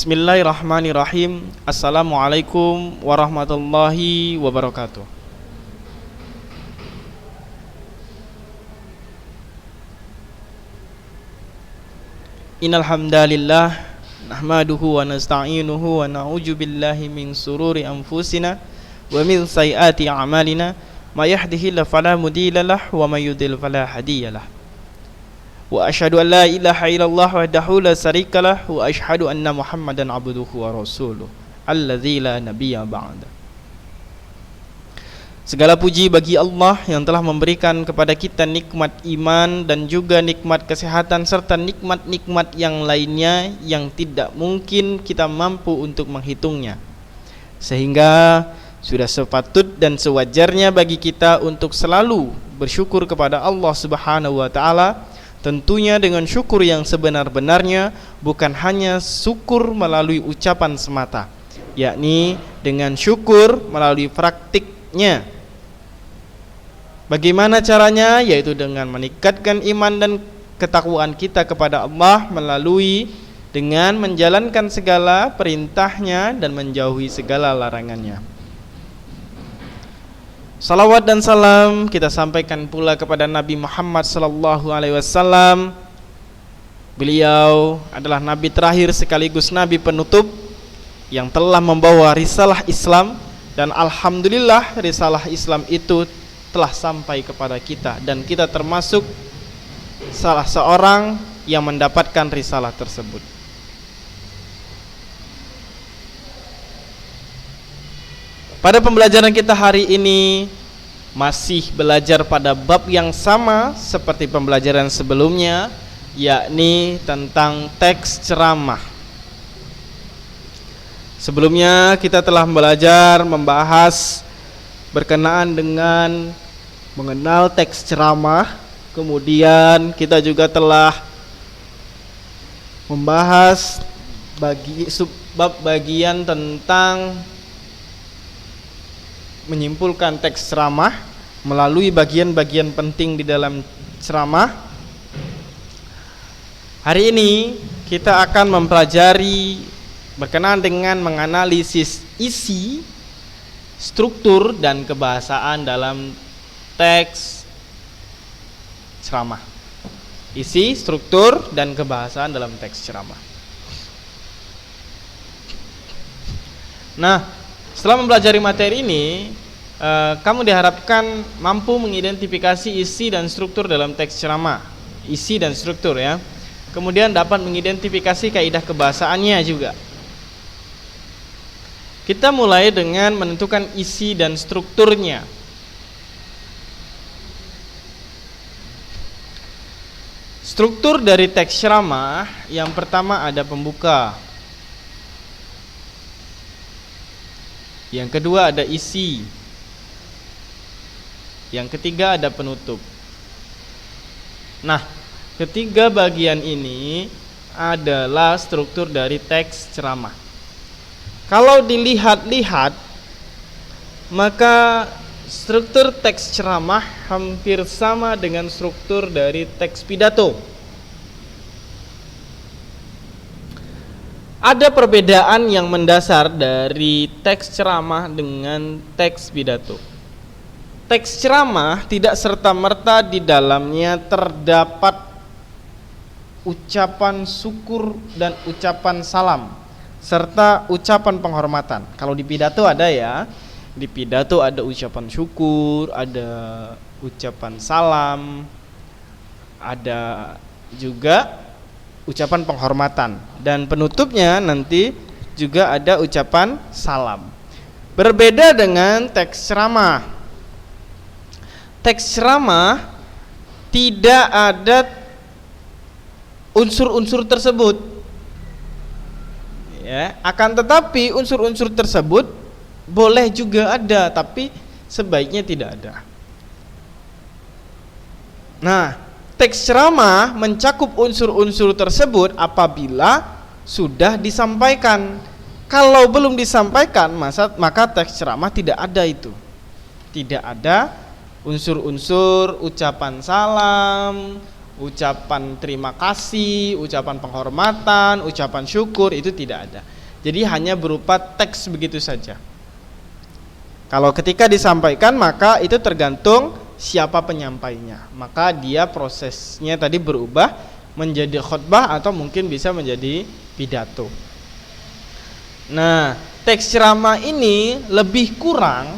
Bismillahirrahmanirrahim. Assalamualaikum warahmatullahi wabarakatuh. Innal hamdalillah nahmaduhu wa nasta'inuhu wa na'udzu billahi min sururi anfusina wa min sayyiati a'malina. May yahdihillahu fala mudilla lahu wa may yudlil fala hadiyalah. Wa asyhadu an la ilaha illallah wahdahu la syarikalah wa asyhadu anna Muhammadan abduhu wa rasuluh alladzi la nabiyya ba'da. Segala puji bagi Allah yang telah memberikan kepada kita nikmat iman dan juga nikmat kesehatan serta nikmat-nikmat yang lainnya yang tidak mungkin kita mampu untuk menghitungnya. Sehingga sudah sepatut dan sewajarnya bagi kita untuk selalu bersyukur kepada Allah Subhanahu wa taala. Tentunya dengan syukur yang sebenar-benarnya, bukan hanya syukur melalui ucapan semata, yakni dengan syukur melalui praktiknya. Bagaimana caranya? Yaitu dengan meningkatkan iman dan ketakwaan kita kepada Allah melalui dengan menjalankan segala perintahnya dan menjauhi segala larangannya. Salawat dan salam kita sampaikan pula kepada Nabi Muhammad sallallahu alaihi wasallam. Beliau adalah nabi terakhir sekaligus nabi penutup yang telah membawa risalah Islam, dan alhamdulillah risalah Islam itu telah sampai kepada kita dan kita termasuk salah seorang yang mendapatkan risalah tersebut. Pada pembelajaran kita hari ini masih belajar pada bab yang sama seperti pembelajaran sebelumnya, yakni tentang teks ceramah. Sebelumnya kita telah membahas berkenaan dengan mengenal teks ceramah. Kemudian kita juga telah membahas subbab bagian tentang menyimpulkan teks ceramah melalui bagian-bagian penting di dalam ceramah. Hari ini kita akan mempelajari berkenaan dengan menganalisis isi, struktur dan kebahasaan dalam teks ceramah. Isi, struktur dan kebahasaan dalam teks ceramah. Nah, setelah mempelajari materi ini, kamu diharapkan mampu mengidentifikasi isi dan struktur dalam teks ceramah. Isi dan struktur ya. Kemudian dapat mengidentifikasi kaidah kebahasaannya juga. Kita mulai dengan menentukan isi dan strukturnya. Struktur dari teks ceramah yang pertama ada pembuka. Yang kedua ada isi. Yang ketiga ada penutup. Nah, ketiga bagian ini adalah struktur dari teks ceramah. Kalau dilihat-lihat, maka struktur teks ceramah hampir sama dengan struktur dari teks pidato. Ada perbedaan yang mendasar dari teks ceramah dengan teks pidato. Teks ceramah tidak serta-merta di dalamnya terdapat ucapan syukur dan ucapan salam serta ucapan penghormatan. Kalau di pidato ada ya, di pidato ada ucapan syukur, ada ucapan salam, ada juga ucapan penghormatan, dan penutupnya nanti juga ada ucapan salam. Berbeda dengan teks ceramah. Teks ceramah tidak ada unsur-unsur tersebut. Ya, akan tetapi unsur-unsur tersebut boleh juga ada, tapi sebaiknya tidak ada. Nah, teks ceramah mencakup unsur-unsur tersebut apabila sudah disampaikan. Kalau belum disampaikan, maka teks ceramah tidak ada itu. Tidak ada unsur-unsur ucapan salam, ucapan terima kasih, ucapan penghormatan, ucapan syukur, itu tidak ada. Jadi hanya berupa teks begitu saja. Kalau ketika disampaikan maka itu tergantung siapa penyampainya. Maka dia prosesnya tadi berubah menjadi khutbah atau mungkin bisa menjadi pidato. Nah, teks ceramah ini lebih kurang,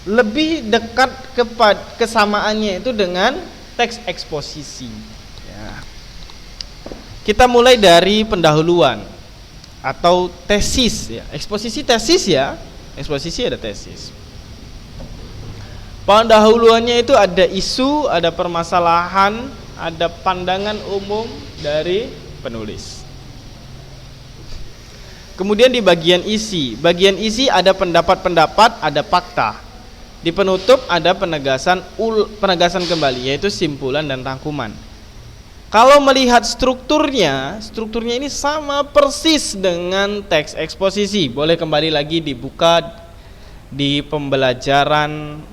lebih dekat kepada kesamaannya itu dengan teks eksposisi. Ya. Kita mulai dari pendahuluan atau tesis ya. Eksposisi tesis ya. Eksposisi ada tesis. Pendahuluannya itu ada isu, ada permasalahan, ada pandangan umum dari penulis. Kemudian di bagian isi ada pendapat-pendapat, ada fakta. Di penutup ada penegasan kembali, yaitu simpulan dan rangkuman. Kalau melihat strukturnya ini sama persis dengan teks eksposisi. Boleh kembali lagi dibuka di pembelajaran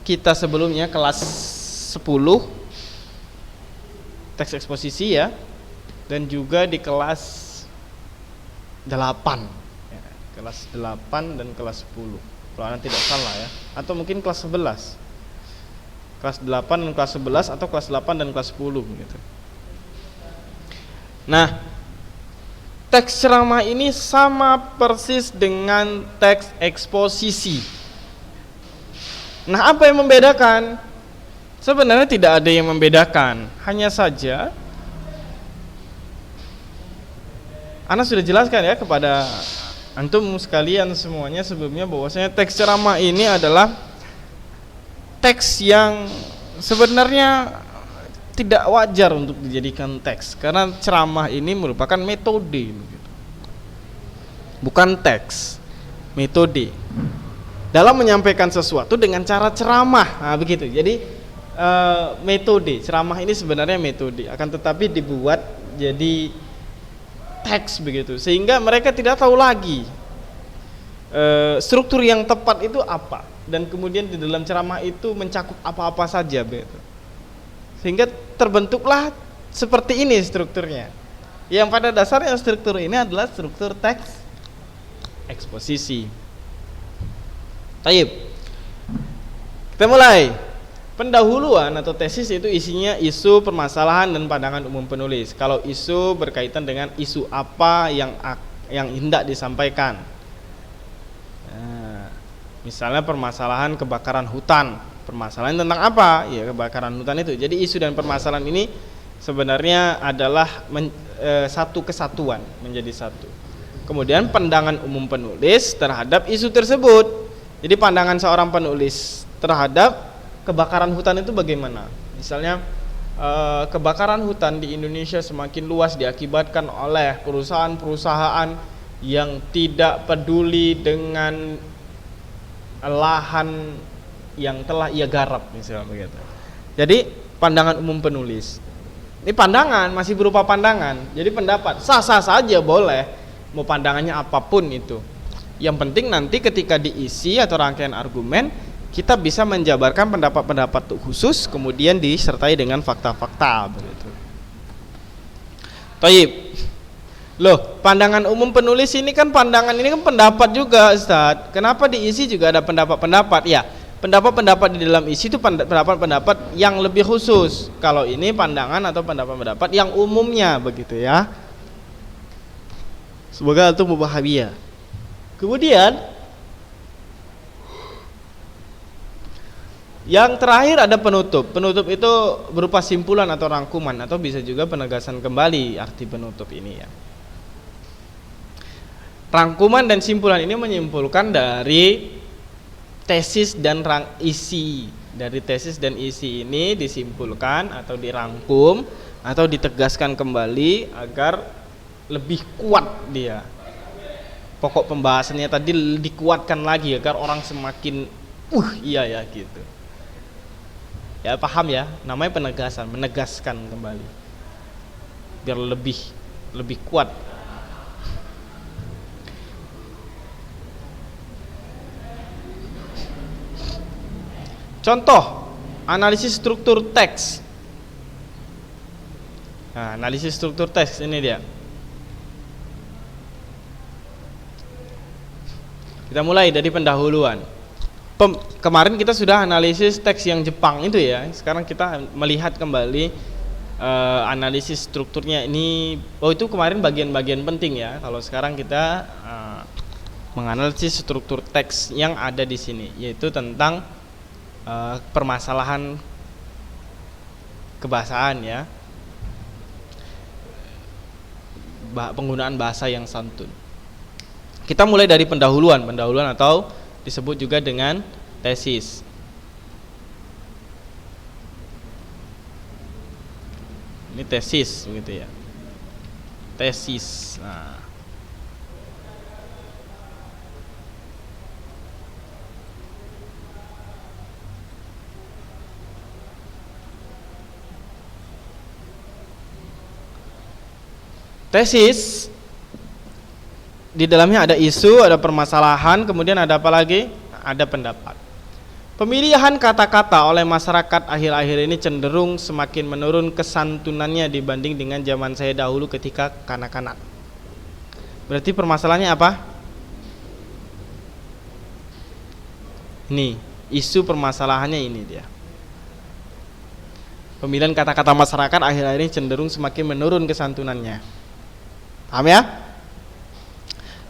kita sebelumnya kelas 10 teks eksposisi ya, dan juga di kelas 8 ya, kelas 8 dan kelas 10 kalau anda tidak salah ya, atau mungkin kelas 11, kelas 8 dan kelas 11, atau kelas 8 dan kelas 10 gitu. Nah, teks ceramah ini sama persis dengan teks eksposisi. Nah, apa yang membedakan? Sebenarnya tidak ada yang membedakan. Hanya saja Ana sudah jelaskan ya kepada antum sekalian semuanya sebelumnya bahwasanya teks ceramah ini adalah teks yang sebenarnya tidak wajar untuk dijadikan teks, karena ceramah ini merupakan metode, bukan teks, metode dalam menyampaikan sesuatu dengan cara ceramah. Nah, begitu. Jadi metode ceramah ini sebenarnya metode, akan tetapi dibuat jadi teks begitu, sehingga mereka tidak tahu lagi struktur yang tepat itu apa, dan kemudian di dalam ceramah itu mencakup apa-apa saja begitu. Sehingga terbentuklah seperti ini strukturnya. Yang pada dasarnya struktur ini adalah struktur teks eksposisi. Baik. Kita mulai. Pendahuluan atau tesis itu isinya isu, permasalahan, dan pandangan umum penulis. Kalau isu berkaitan dengan isu apa yang hendak disampaikan. Nah, misalnya permasalahan kebakaran hutan. Permasalahan tentang apa? Ya, kebakaran hutan itu. Jadi isu dan permasalahan ini sebenarnya adalah satu kesatuan, menjadi satu. Kemudian pandangan umum penulis terhadap isu tersebut. Jadi pandangan seorang penulis terhadap kebakaran hutan itu bagaimana? Misalnya kebakaran hutan di Indonesia semakin luas diakibatkan oleh perusahaan-perusahaan yang tidak peduli dengan lahan yang telah ia garap, misalnya begitu. Jadi pandangan umum penulis. Ini pandangan, masih berupa pandangan. Jadi pendapat sah-sah saja boleh, mau pandangannya apapun itu. Yang penting nanti ketika diisi atau rangkaian argumen, kita bisa menjabarkan pendapat-pendapat khusus, kemudian disertai dengan fakta-fakta begitu. Taib. Loh, pandangan umum penulis ini kan pendapat juga, Ustaz. Kenapa diisi juga ada pendapat-pendapat? Ya, pendapat-pendapat di dalam isi itu pendapat-pendapat yang lebih khusus. Kalau ini pandangan atau pendapat-pendapat yang umumnya begitu ya. Semoga antum memahami ya. Kemudian yang terakhir ada penutup. Penutup itu berupa simpulan atau rangkuman, atau bisa juga penegasan kembali arti penutup ini ya. Rangkuman dan simpulan ini menyimpulkan dari tesis dan isi. Dari tesis dan isi ini disimpulkan atau dirangkum atau ditegaskan kembali agar lebih kuat dia. Pokok pembahasannya tadi dikuatkan lagi agar orang semakin iya ya gitu. Ya paham ya, namanya penegasan, menegaskan kembali biar lebih kuat. Contoh analisis struktur teks. Nah, analisis struktur teks ini dia. Kita mulai dari pendahuluan. Kemarin kita sudah analisis teks yang Jepang itu ya. Sekarang kita melihat kembali analisis strukturnya ini. Oh, itu kemarin bagian-bagian penting ya. Kalau sekarang kita menganalisis struktur teks yang ada di sini, yaitu tentang permasalahan kebahasaan ya, penggunaan bahasa yang santun. Kita mulai dari pendahuluan atau disebut juga dengan tesis. Ini tesis begitu ya. Tesis. Nah, tesis di dalamnya ada isu, ada permasalahan, kemudian ada apa lagi? Ada pendapat. Pemilihan kata-kata oleh masyarakat akhir-akhir ini cenderung semakin menurun kesantunannya dibanding dengan zaman saya dahulu ketika kanak-kanak. Berarti permasalahannya apa? Ini, isu permasalahannya ini dia. Pemilihan kata-kata masyarakat akhir-akhir ini cenderung semakin menurun kesantunannya. Paham ya?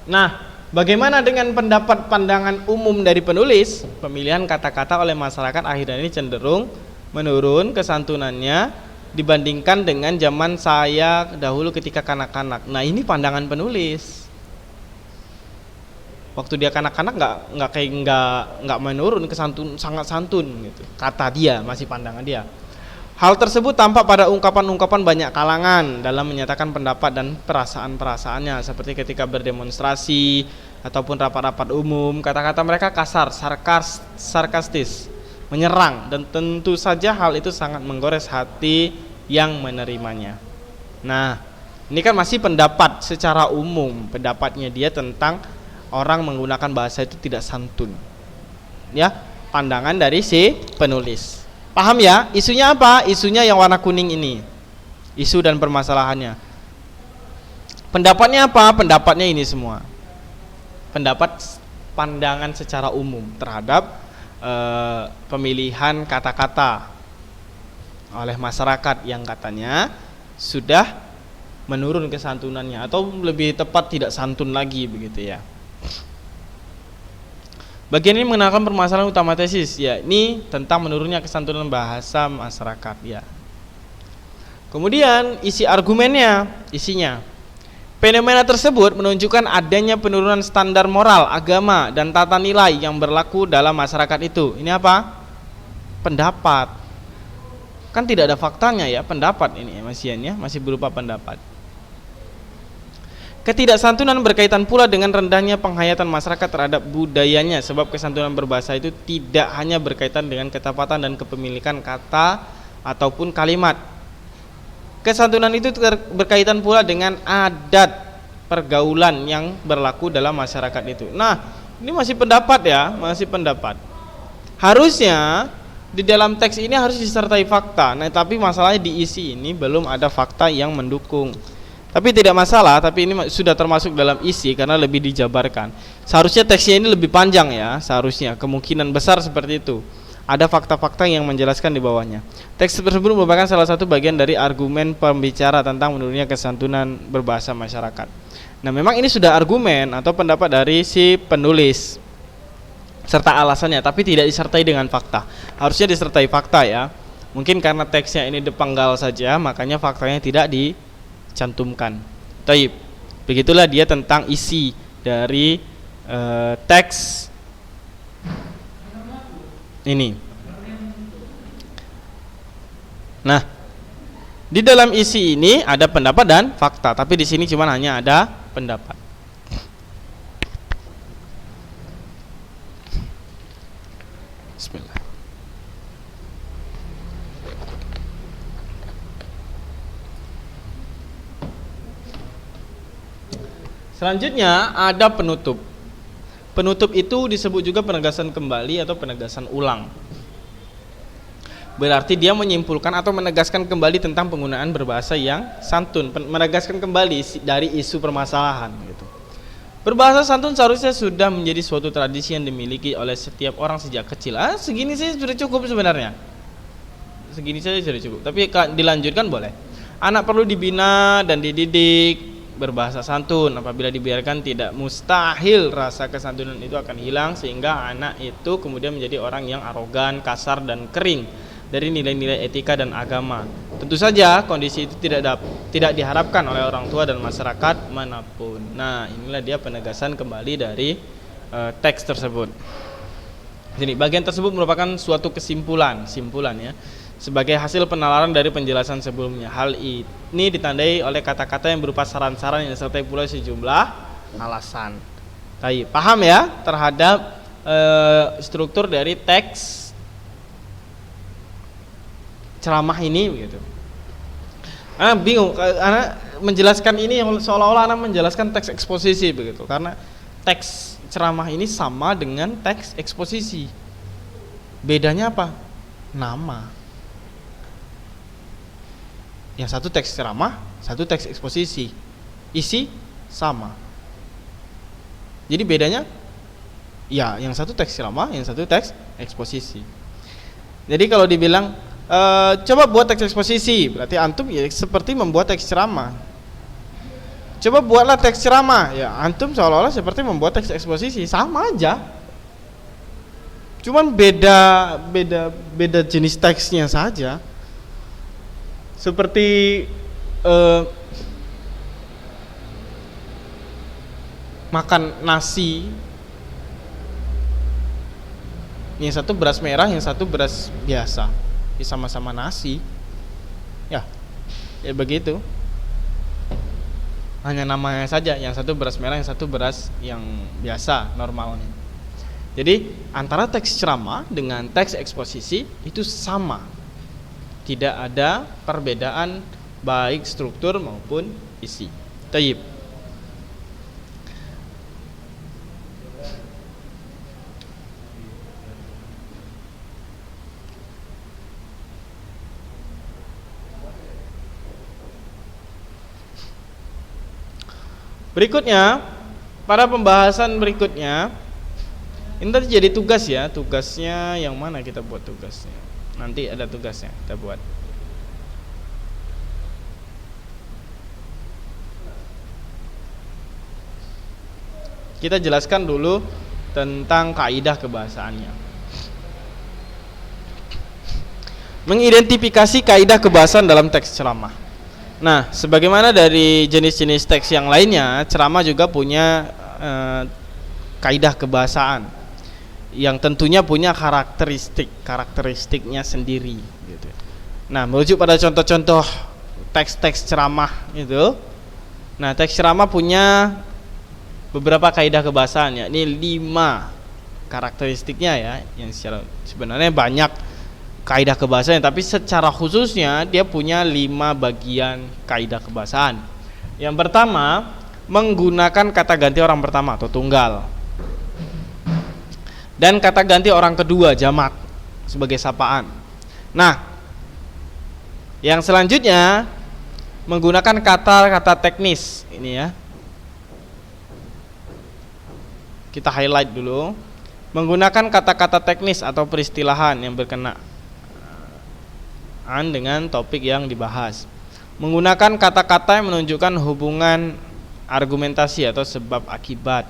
Nah, bagaimana dengan pendapat pandangan umum dari penulis? Pemilihan kata-kata oleh masyarakat akhir-akhir ini cenderung menurun kesantunannya dibandingkan dengan zaman saya dahulu ketika kanak-kanak. Nah, ini pandangan penulis. Waktu dia kanak-kanak nggak menurun kesantun, sangat santun gitu. Kata dia, masih pandangan dia. Hal tersebut tampak pada ungkapan-ungkapan banyak kalangan dalam menyatakan pendapat dan perasaan-perasaannya, seperti ketika berdemonstrasi ataupun rapat-rapat umum. Kata-kata mereka kasar, sarkastis, menyerang, dan tentu saja hal itu sangat menggores hati yang menerimanya. Nah, ini kan masih pendapat secara umum, pendapatnya dia tentang orang menggunakan bahasa itu tidak santun. Ya, pandangan dari si penulis. Paham ya? Isunya apa? Isunya yang warna kuning ini. Isu dan permasalahannya. Pendapatnya apa? Pendapatnya ini semua. Pendapat pandangan secara umum terhadap pemilihan kata-kata oleh masyarakat yang katanya sudah menurun kesantunannya, atau lebih tepat tidak santun lagi begitu ya. Bagian ini mengenalkan permasalahan utama tesis, ya, ini tentang menurunnya kesantunan bahasa masyarakat, ya. Kemudian isi argumennya, isinya, fenomena tersebut menunjukkan adanya penurunan standar moral, agama, dan tata nilai yang berlaku dalam masyarakat itu. Ini apa? Pendapat. Kan tidak ada faktanya ya, pendapat ini masih berupa pendapat. Ketidaksantunan berkaitan pula dengan rendahnya penghayatan masyarakat terhadap budayanya, sebab kesantunan berbahasa itu tidak hanya berkaitan dengan ketepatan dan kepemilikan kata ataupun kalimat. Kesantunan itu berkaitan pula dengan adat pergaulan yang berlaku dalam masyarakat itu. Nah, ini masih pendapat ya, masih pendapat. Harusnya di dalam teks ini harus disertai fakta. Nah, tapi masalahnya di isi ini belum ada fakta yang mendukung. Tapi tidak masalah, tapi ini sudah termasuk dalam isi karena lebih dijabarkan. Seharusnya teksnya ini lebih panjang ya, seharusnya kemungkinan besar seperti itu. Ada fakta-fakta yang menjelaskan di bawahnya. Teks tersebut merupakan salah satu bagian dari argumen pembicara tentang menurunnya kesantunan berbahasa masyarakat. Nah, memang ini sudah argumen atau pendapat dari si penulis serta alasannya, tapi tidak disertai dengan fakta. Harusnya disertai fakta ya. Mungkin karena teksnya ini dipenggal saja, makanya faktanya tidak dicantumkan. Taib. Begitulah dia tentang isi dari teks ini. Nah, di dalam isi ini ada pendapat dan fakta, tapi di sini cuma hanya ada pendapat. Bismillah. Selanjutnya ada penutup. Penutup itu disebut juga penegasan kembali atau penegasan ulang. Berarti dia menyimpulkan atau menegaskan kembali tentang penggunaan berbahasa yang santun, menegaskan kembali dari isu permasalahan gitu. Berbahasa santun seharusnya sudah menjadi suatu tradisi yang dimiliki oleh setiap orang sejak kecil. Segini sih sudah cukup sebenarnya. Segini saja sudah cukup. Tapi dilanjutkan boleh. Anak perlu dibina dan dididik berbahasa santun. Apabila dibiarkan, tidak mustahil rasa kesantunan itu akan hilang, sehingga anak itu kemudian menjadi orang yang arogan, kasar, dan kering dari nilai-nilai etika dan agama. Tentu saja kondisi itu tidak diharapkan oleh orang tua dan masyarakat manapun. Nah, inilah dia penegasan kembali dari teks tersebut. Jadi bagian tersebut merupakan suatu simpulan ya, sebagai hasil penalaran dari penjelasan sebelumnya. Hal ini ditandai oleh kata-kata yang berupa saran-saran yang disertai pula sejumlah alasan. Baik, paham ya terhadap struktur dari teks ceramah ini begitu. Anak bingung, anak menjelaskan ini seolah-olah anak menjelaskan teks eksposisi begitu, karena teks ceramah ini sama dengan teks eksposisi. Bedanya apa? Nama. Yang satu teks ceramah, satu teks eksposisi. Isi sama. Jadi bedanya ya yang satu teks ceramah, yang satu teks eksposisi. Jadi kalau dibilang coba buat teks eksposisi, berarti antum ya seperti membuat teks ceramah. Coba buatlah teks ceramah, ya antum seolah-olah seperti membuat teks eksposisi, sama aja. Cuman beda jenis teksnya saja. Seperti makan nasi, yang satu beras merah, yang satu beras biasa, sama-sama nasi, ya begitu, hanya namanya saja, yang satu beras merah, yang satu beras yang biasa normalnya. Jadi antara teks ceramah dengan teks eksposisi itu sama, tidak ada perbedaan baik struktur maupun isi. Taib. Berikutnya, pada pembahasan berikutnya, ini tadi jadi tugas ya. Tugasnya yang mana kita buat tugasnya? Nanti ada tugasnya kita buat. Kita jelaskan dulu tentang kaidah kebahasaannya. Mengidentifikasi kaidah kebahasaan dalam teks ceramah. Nah, sebagaimana dari jenis-jenis teks yang lainnya, ceramah juga punya kaidah kebahasaan yang tentunya punya karakteristiknya sendiri gitu. Nah, merujuk pada contoh-contoh teks-teks ceramah itu. Nah, teks ceramah punya beberapa kaidah kebahasaan, yakni 5 karakteristiknya ya, yang sebenarnya banyak kaidah kebahasaan, tapi secara khususnya dia punya 5 bagian kaidah kebahasaan. Yang pertama, menggunakan kata ganti orang pertama atau tunggal, dan kata ganti orang kedua jamak sebagai sapaan. Nah, yang selanjutnya menggunakan kata-kata teknis ini ya. Kita highlight dulu. Menggunakan kata-kata teknis atau peristilahan yang berkenaan dengan topik yang dibahas. Menggunakan kata-kata yang menunjukkan hubungan argumentasi atau sebab akibat.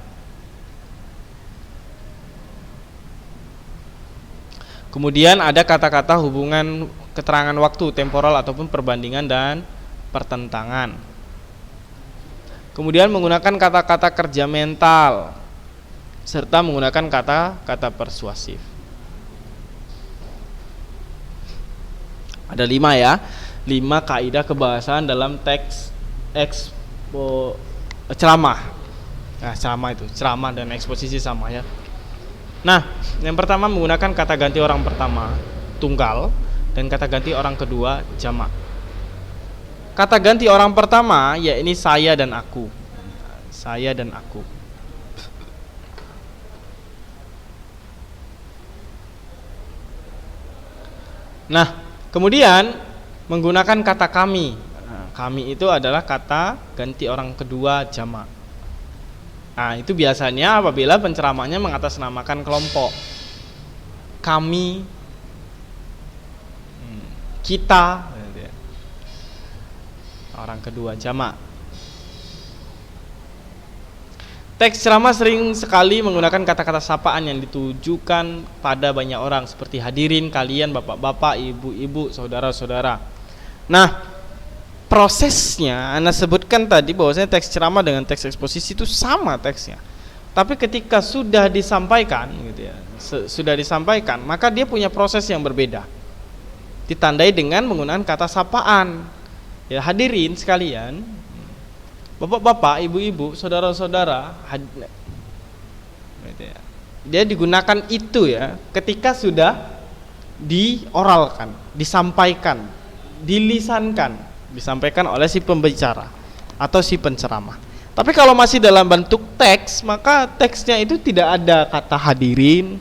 Kemudian ada kata-kata hubungan keterangan waktu, temporal ataupun perbandingan dan pertentangan. Kemudian menggunakan kata-kata kerja mental serta menggunakan kata-kata persuasif. Ada 5 ya, 5 kaidah kebahasaan dalam teks ceramah. Nah, ceramah dan eksposisi sama ya. Nah, yang pertama menggunakan kata ganti orang pertama tunggal dan kata ganti orang kedua jamak. Kata ganti orang pertama yakni saya dan aku. Saya dan aku. Nah, kemudian menggunakan kata kami. Nah, kami itu adalah kata ganti orang kedua jamak. Nah, itu biasanya apabila penceramahnya mengatasnamakan kelompok. Kami, kita, orang kedua jamak. Teks ceramah sering sekali menggunakan kata-kata sapaan yang ditujukan pada banyak orang seperti hadirin, kalian, bapak-bapak, ibu-ibu, saudara-saudara. Nah, prosesnya Anda sebutkan tadi bahwasanya teks ceramah dengan teks eksposisi itu sama teksnya. Tapi ketika sudah disampaikan gitu ya, sudah disampaikan, maka dia punya proses yang berbeda. Ditandai dengan menggunakan kata sapaan. Ya, hadirin sekalian, bapak-bapak, ibu-ibu, saudara-saudara, dia digunakan itu ya ketika sudah dioralkan, disampaikan, dilisankan, disampaikan oleh si pembicara atau si penceramah. Tapi kalau masih dalam bentuk teks, maka teksnya itu tidak ada kata hadirin,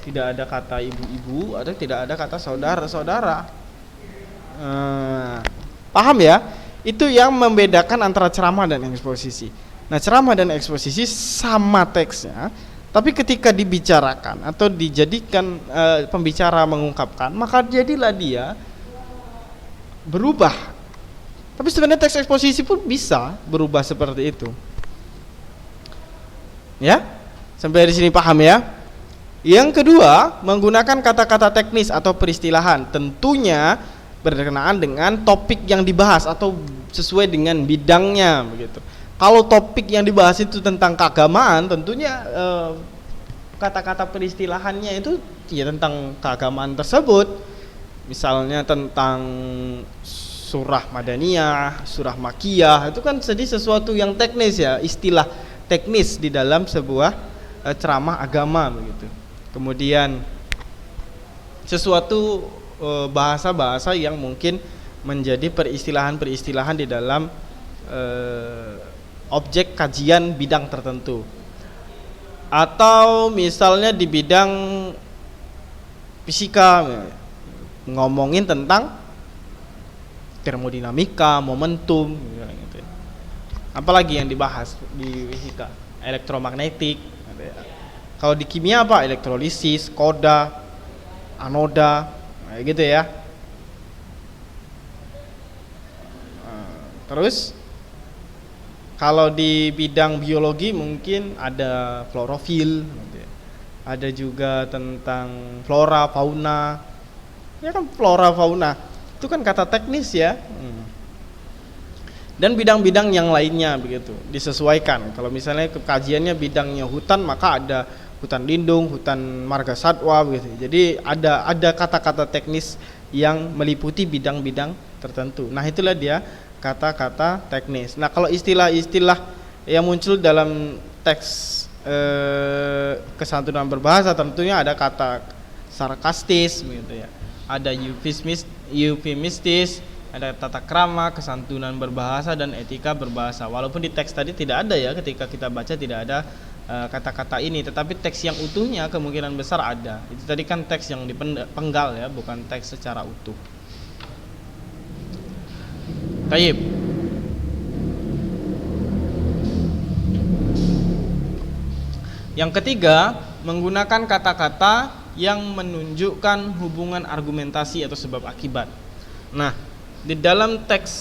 tidak ada kata ibu-ibu, atau tidak ada kata saudara-saudara. Paham ya? Itu yang membedakan antara ceramah dan eksposisi. Nah, ceramah dan eksposisi sama teksnya, tapi ketika dibicarakan atau dijadikan pembicara mengungkapkan, maka jadilah dia berubah. Tapi sebenarnya teks eksposisi pun bisa berubah seperti itu. Ya? Sampai di sini paham ya? Yang kedua, menggunakan kata-kata teknis atau peristilahan, tentunya berkenaan dengan topik yang dibahas atau sesuai dengan bidangnya begitu. Kalau topik yang dibahas itu tentang keagamaan, tentunya kata-kata peristilahannya itu ya tentang keagamaan tersebut. Misalnya tentang surah Madaniyah, surah Makkiyah, itu kan jadi sesuatu yang teknis ya, istilah teknis di dalam sebuah ceramah agama begitu. Kemudian sesuatu bahasa-bahasa yang mungkin menjadi peristilahan-peristilahan di dalam objek kajian bidang tertentu. Atau misalnya di bidang fisika, ngomongin tentang termodinamika, momentum gitu. Apalagi yang dibahas di fisika? Elektromagnetik. Kalau di kimia apa? Elektrolisis, koda, anoda, gitu ya. Terus kalau di bidang biologi mungkin ada klorofil gitu ya. Ada juga tentang flora, fauna. Ya kan flora, fauna itu kan kata teknis ya. Dan bidang-bidang yang lainnya begitu disesuaikan. Kalau misalnya kajiannya bidangnya hutan, maka ada hutan lindung, hutan marga satwa begitu. Jadi ada kata-kata teknis yang meliputi bidang-bidang tertentu. Nah, itulah dia kata-kata teknis. Nah, kalau istilah-istilah yang muncul dalam teks kesantunan berbahasa, tentunya ada kata sarkastis begitu ya. Ada eufemistis, ada tata krama, kesantunan berbahasa, dan etika berbahasa. Walaupun di teks tadi tidak ada ya, ketika kita baca tidak ada kata-kata ini, tetapi teks yang utuhnya kemungkinan besar ada. Itu tadi kan teks yang dipenggal ya, bukan teks secara utuh. Taib. Yang ketiga, menggunakan kata-kata yang menunjukkan hubungan argumentasi atau sebab akibat. Nah, di dalam teks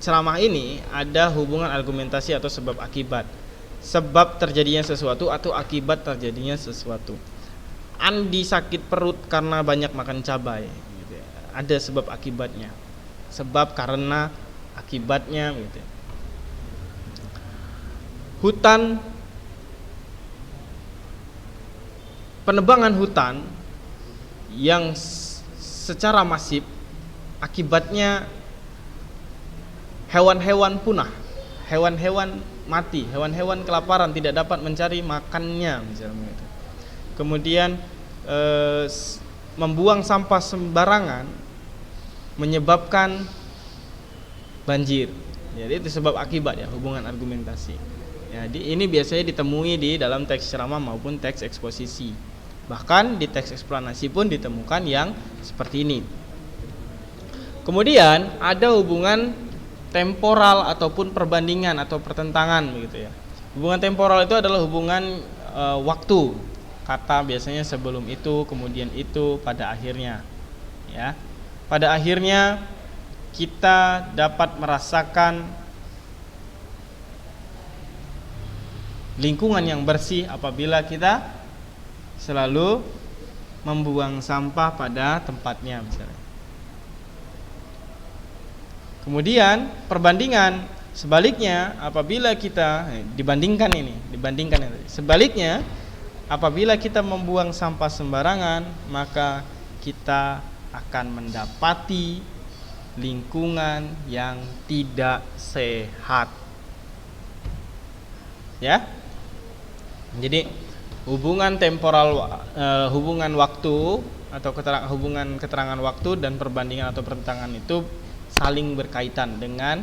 ceramah ini ada hubungan argumentasi atau sebab akibat. Sebab terjadinya sesuatu atau akibat terjadinya sesuatu. Andi sakit perut karena banyak makan cabai gitu ya. Ada sebab akibatnya. Sebab karena akibatnya gitu ya. Hutan, penebangan hutan yang secara masif akibatnya hewan-hewan punah, hewan-hewan mati, hewan-hewan kelaparan tidak dapat mencari makannya misalnya gitu. Kemudian membuang sampah sembarangan menyebabkan banjir. Jadi itu sebab akibat ya, hubungan argumentasi. Jadi ini biasanya ditemui di dalam teks ceramah maupun teks eksposisi. Bahkan di teks eksplanasi pun ditemukan yang seperti ini. Kemudian ada hubungan temporal ataupun perbandingan atau pertentangan begitu ya. Hubungan temporal itu adalah hubungan waktu. Kata biasanya sebelum itu, kemudian itu, pada akhirnya. Ya. Pada akhirnya kita dapat merasakan lingkungan yang bersih apabila kita selalu membuang sampah pada tempatnya misalnya. Kemudian perbandingan sebaliknya apabila kita dibandingkan sebaliknya apabila kita membuang sampah sembarangan maka kita akan mendapati lingkungan yang tidak sehat. Ya. Jadi hubungan temporal, hubungan waktu atau hubungan keterangan waktu dan perbandingan atau pertentangan itu saling berkaitan dengan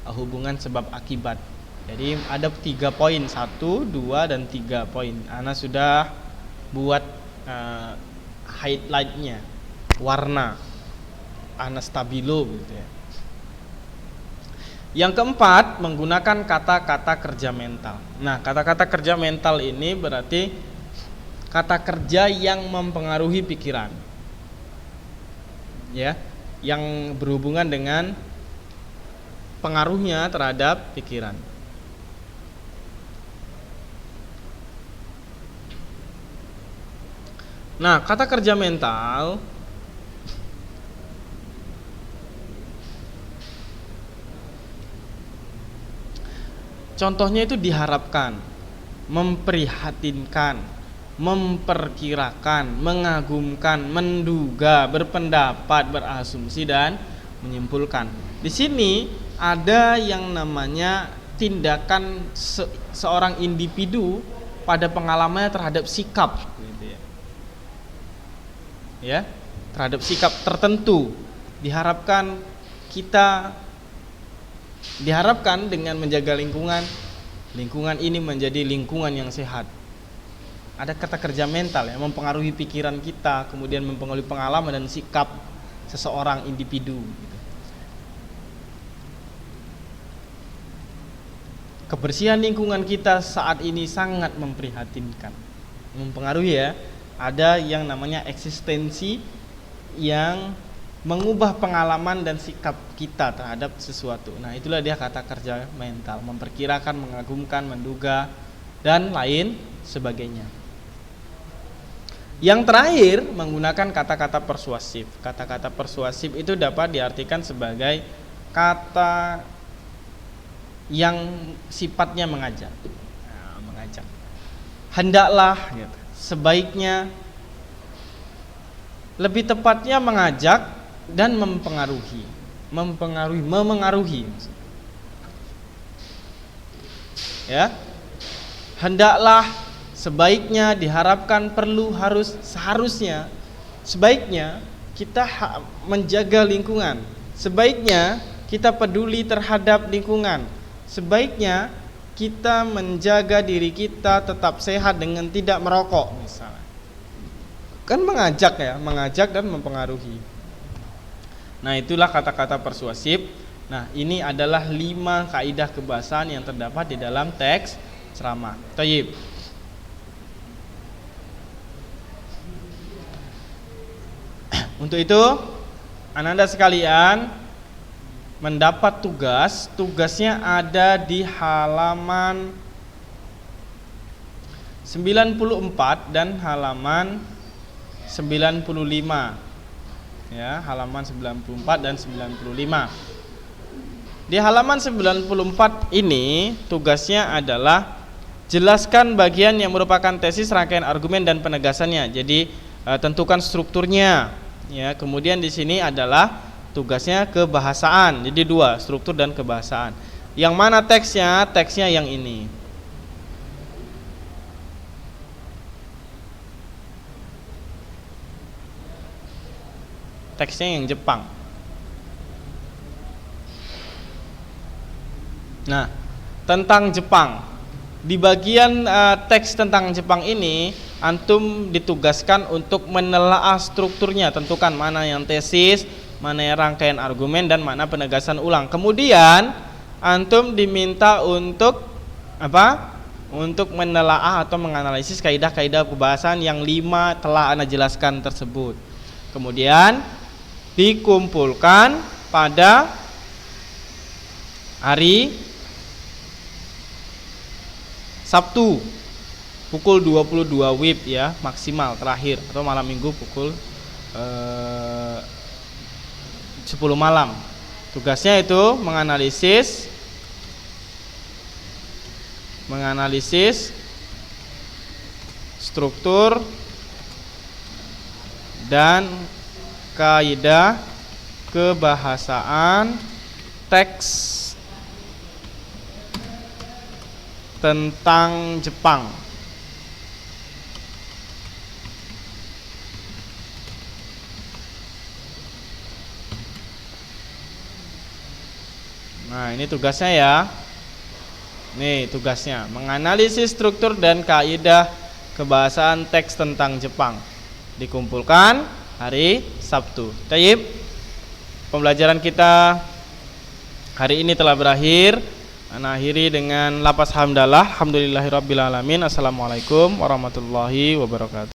hubungan sebab akibat. Jadi ada 3 poin, 1, 2, dan 3 poin. Ana sudah buat highlightnya, warna Ana stabilo gitu ya. Yang keempat, menggunakan kata-kata kerja mental. Nah, kata-kata kerja mental ini berarti kata kerja yang mempengaruhi pikiran. Ya, yang berhubungan dengan pengaruhnya terhadap pikiran. Nah, kata kerja mental contohnya itu diharapkan, memprihatinkan, memperkirakan, mengagumkan, menduga, berpendapat, berasumsi, dan menyimpulkan. Di sini ada yang namanya tindakan seorang individu pada pengalamannya terhadap sikap, gitu ya. Ya, terhadap sikap tertentu. Diharapkan dengan menjaga lingkungan ini menjadi lingkungan yang sehat. Ada kata kerja mental yang mempengaruhi pikiran kita, kemudian mempengaruhi pengalaman dan sikap seseorang individu. Kebersihan lingkungan kita saat ini sangat memprihatinkan, mempengaruhi ya. Ada yang namanya eksistensi yang mengubah pengalaman dan sikap kita terhadap sesuatu. Nah, itulah dia kata kerja mental, memperkirakan, mengagumkan, menduga, dan lain sebagainya. Yang terakhir, menggunakan kata-kata persuasif. Kata-kata persuasif itu dapat diartikan sebagai kata yang sifatnya mengajak. Nah, mengajak. Hendaklah, gitu. Sebaiknya, lebih tepatnya mengajak dan mempengaruhi. Memengaruhi. Ya. Hendaklah, sebaiknya, diharapkan, perlu, harus, seharusnya. Sebaiknya kita menjaga lingkungan. Sebaiknya kita peduli terhadap lingkungan. Sebaiknya kita menjaga diri kita tetap sehat dengan tidak merokok misalnya. Kan mengajak ya, mengajak dan mempengaruhi. Nah, itulah kata-kata persuasif. Nah, ini adalah 5 kaidah kebahasaan yang terdapat di dalam teks ceramah. Thayyib. Untuk itu, Ananda sekalian mendapat tugasnya ada di halaman 94 dan halaman 95. Ya, halaman 94 dan 95. Di halaman 94 ini tugasnya adalah jelaskan bagian yang merupakan tesis, rangkaian argumen dan penegasannya. Jadi tentukan strukturnya. Ya, kemudian di sini adalah tugasnya kebahasaan. Jadi 2, struktur dan kebahasaan. Yang mana teksnya? Teksnya yang ini. Teksnya yang Jepang. Nah, tentang Jepang. Di bagian teks tentang Jepang ini, antum ditugaskan untuk menelaah strukturnya, tentukan mana yang tesis, mana rangkaian argumen dan makna penegasan ulang. Kemudian antum diminta untuk apa? Untuk menelaah atau menganalisis kaidah-kaidah pembahasan yang 5 telah ana jelaskan tersebut. Kemudian dikumpulkan pada hari Sabtu pukul 22 WIB ya, maksimal terakhir, atau malam Minggu pukul 10 malam. Tugasnya itu menganalisis struktur dan kaidah kebahasaan teks tentang Jepang. Nah, ini tugasnya ya. Nih tugasnya, menganalisis struktur dan kaidah kebahasaan teks tentang Jepang. Dikumpulkan hari Sabtu. Tayyib. Pembelajaran kita hari ini telah berakhir. Ana akhiri dengan lafaz hamdalah. Alhamdulillahirabbil alamin. Assalamualaikum warahmatullahi wabarakatuh.